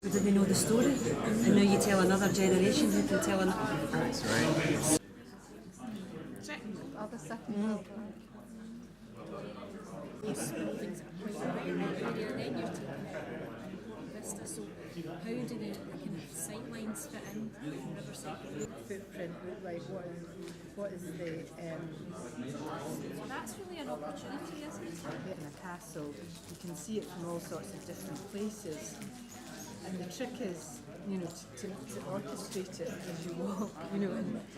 Did they know the story? And now you tell another generation who can tell another. That's right. Other second These buildings are quite around that area, and then you're taking out Vista. So how do the kind of sightlines fit in from Riverside? footprint look like? What is the So that's really an opportunity, isn't it? in a castle? You can see it from all sorts of different places, and the trick is, to orchestrate it as you walk. And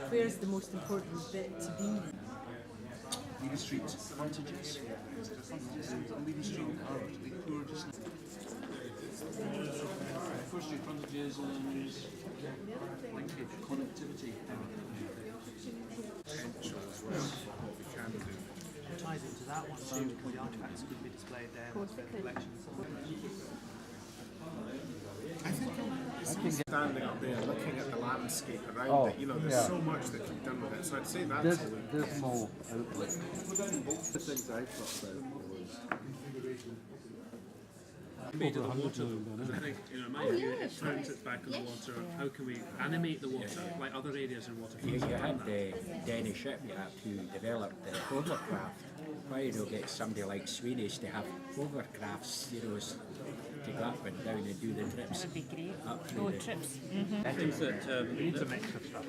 where's the most important bit to be? Leading Street frontages. Leading Street are really poor just First Street frontages and linkage, connectivity. Potential as well for what we can do. It ties into that one too, because the artifacts could be displayed there, the collections. I think standing up there looking at the landscape around it, there's so much that can be done with it. So I'd say that's There's more outlet. The things I thought about was Made of the water, because I think, in my view, it turns it back on the water. How can we animate the water like other areas in waterfronts? You had the Denny shipyard who developed the hovercraft. Why you don't get somebody like Swedish to have hovercrafts, to go up and down and do the trips? That'd be great. Up through the trips. I think that we need to mix of stuff.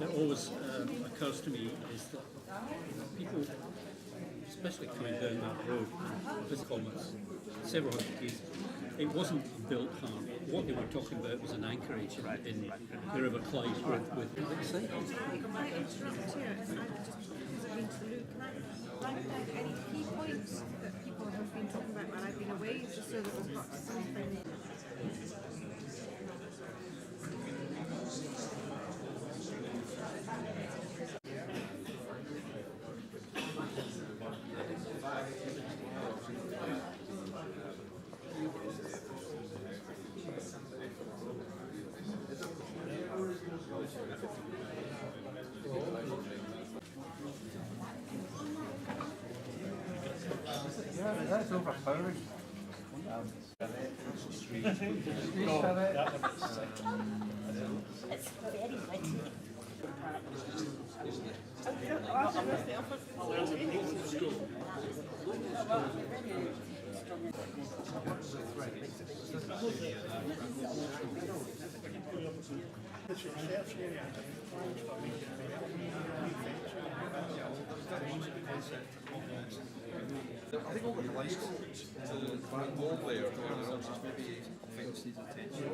That always occurs to me is that people, especially coming down that road, this comments, several hundred years, it wasn't built hard. What they were talking about was an anchorage in the River Clyde with Can I interrupt here? I'm just going to look. Can I write down any key points that people have been talking about when I've been away, just so that we've got something? yeah, that's overpowering. It's very witty. I think over the license to that wall there, maybe things need attention.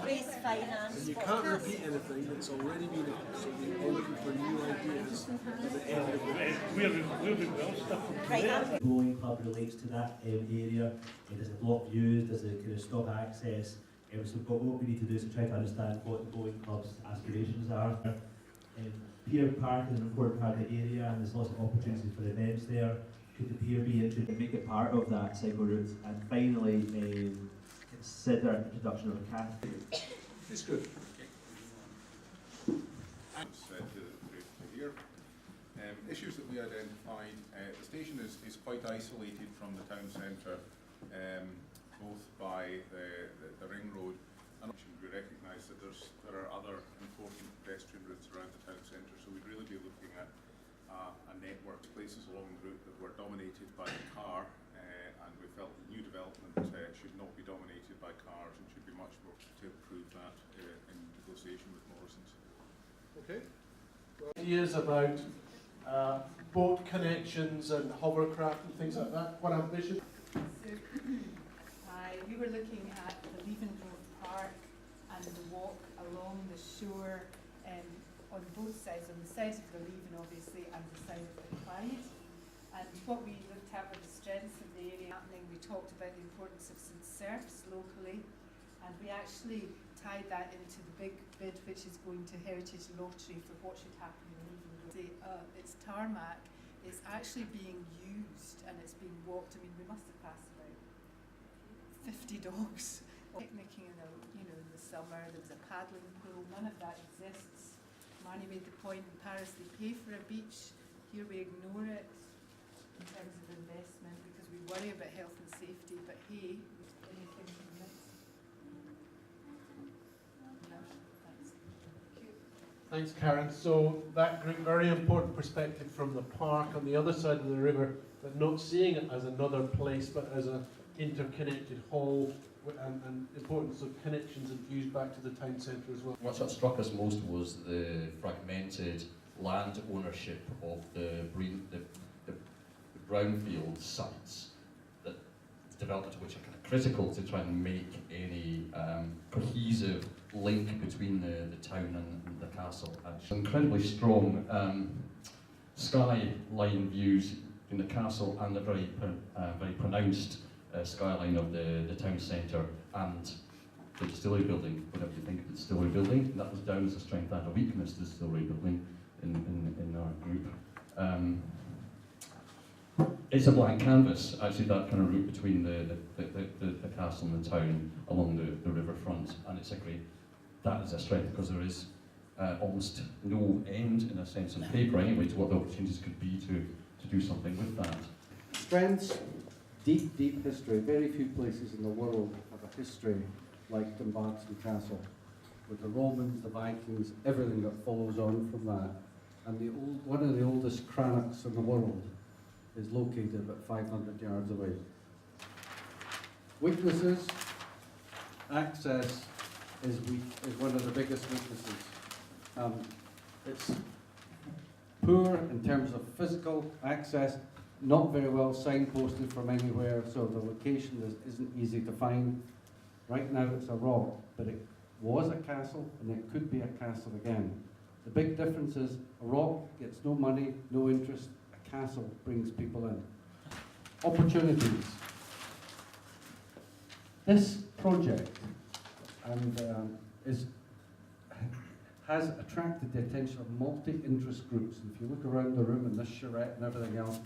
Raise finance. you can't repeat anything that's already been up. So we're all looking for new ideas at the end of it. The bowling club relates to that area. There's a block views, there's a kind of stop access. So what we need to do is to try to understand what the bowling club's aspirations are. Pier Park is an important part of the area, and there's lots of opportunities for events there. Could the pier be interested to make it part of that cycle route? And finally, consider introduction of a cafe. It's good. Here. Issues that we identified, the station is quite isolated from the town centre, both by the ring road, and we recognise that there are other important pedestrian routes around the town centre, so we'd really be looking at a network of places along the route that were dominated by the car, and we felt that new development should not be dominated by cars and should be much more to improve that in negotiation with Morrison's. Okay. Ideas about boat connections and hovercraft and things like that. What ambition? We were looking at the Leaven Grove Park and the walk along the shore on both sides, on the side of the Leaven obviously and the side of the Clyde. And what we looked at were the strengths of the area happening. We talked about the importance of St Serphs locally, and we actually tied that into the big bid which is going to Heritage Lottery for what should happen in Leaven Grove. It's tarmac, it's actually being used and it's being walked. I mean, we must have passed about 50 dogs picnicking in the summer. There was a paddling pool. None of that exists. Marnie made the point in Paris they pay for a beach. here we ignore it in terms of investment because we worry about health and safety, but hey, anything from this. No, thanks. Thanks, Karen. So that very important perspective from the park on the other side of the river, but not seeing it as another place, but as an interconnected whole, and importance of connections and views back to the town centre as well. What sort of struck us most was the fragmented land ownership of the brownfield sites that development which are kind of critical to try and make any cohesive link between the town and the castle. Actually, incredibly strong skyline views in the castle and a very pronounced skyline of the town centre and the distillery building. Whatever you think of the distillery building, that was down as a strength and a weakness, the distillery building in our group. It's a blank canvas, actually, that kind of route between the castle and the town along the riverfront, and it's a great, that is a strength because there is almost no end, in a sense, on paper anyway, to what the opportunities could be to do something with that. Strengths, deep history. Very few places in the world have a history like Dumbarton Castle, with the Romans, the Vikings, everything that follows on from that. And one of the oldest cranachs in the world is located about 500 yards away. Weaknesses, access is one of the biggest weaknesses. It's poor in terms of physical access, not very well signposted from anywhere, so the location isn't easy to find. Right now it's a rock, but it was a castle and it could be a castle again. The big difference is a rock gets no money, no interest, a castle brings people in. Opportunities. This project has attracted the attention of multi-interest groups. If you look around the room and this charrette and everything else,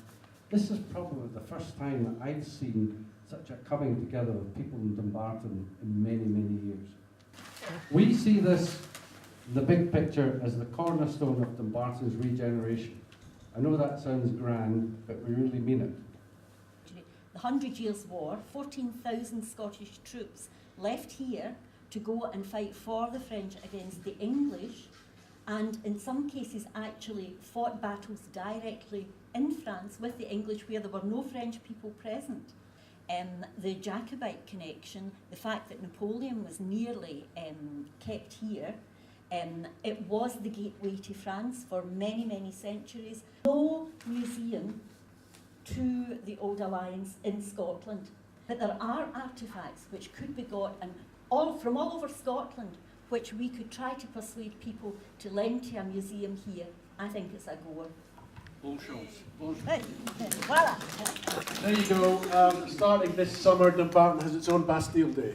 this is probably the first time that I've seen such a coming together of people in Dumbarton in many, many years. We see this, the big picture, as the cornerstone of Dumbarton's regeneration. I know that sounds grand, but we really mean it. The 100 Years' War, 14,000 Scottish troops left here to go and fight for the French against the English, and in some cases actually fought battles directly in France with the English where there were no French people present. The Jacobite connection, the fact that Napoleon was nearly kept here, it was the gateway to France for many, many centuries. No museum to the Old Alliance in Scotland, but there are artefacts which could be got from all over Scotland, which we could try to persuade people to lend to a museum here. I think it's a goer. Voila. There you go. Starting this summer, Dumbarton has its own Bastille Day.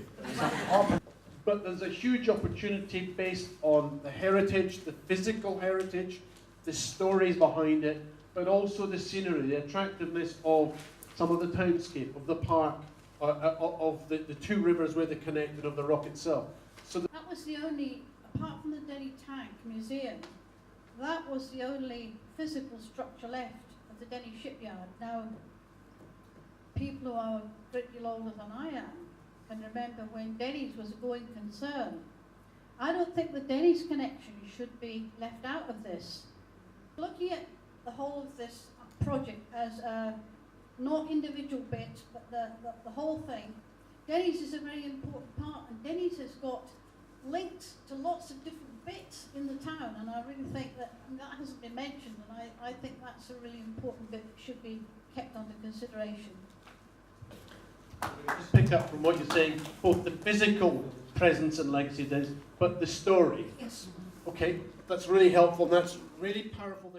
But there's a huge opportunity based on the heritage, the physical heritage, the stories behind it, but also the scenery, the attractiveness of some of the townscape, of the park, of the two rivers where they connect, and of the rock itself. So that was the only, apart from the Denny Tank Museum, that was the only physical structure left of the Denny shipyard. Now, people who are a great deal older than I am can remember when Denny's was a going concern. I don't think the Denny's connection should be left out of this. Looking at the whole of this project as not individual bits, but the whole thing, Denny's is a very important part, and Denny's has got links to lots of different bits in the town, and I really think that hasn't been mentioned, and I think that's a really important bit that should be kept under consideration. Just pick up from what you're saying, both the physical presence and legacy, but the story. Yes. Okay, that's really helpful, and that's really powerful.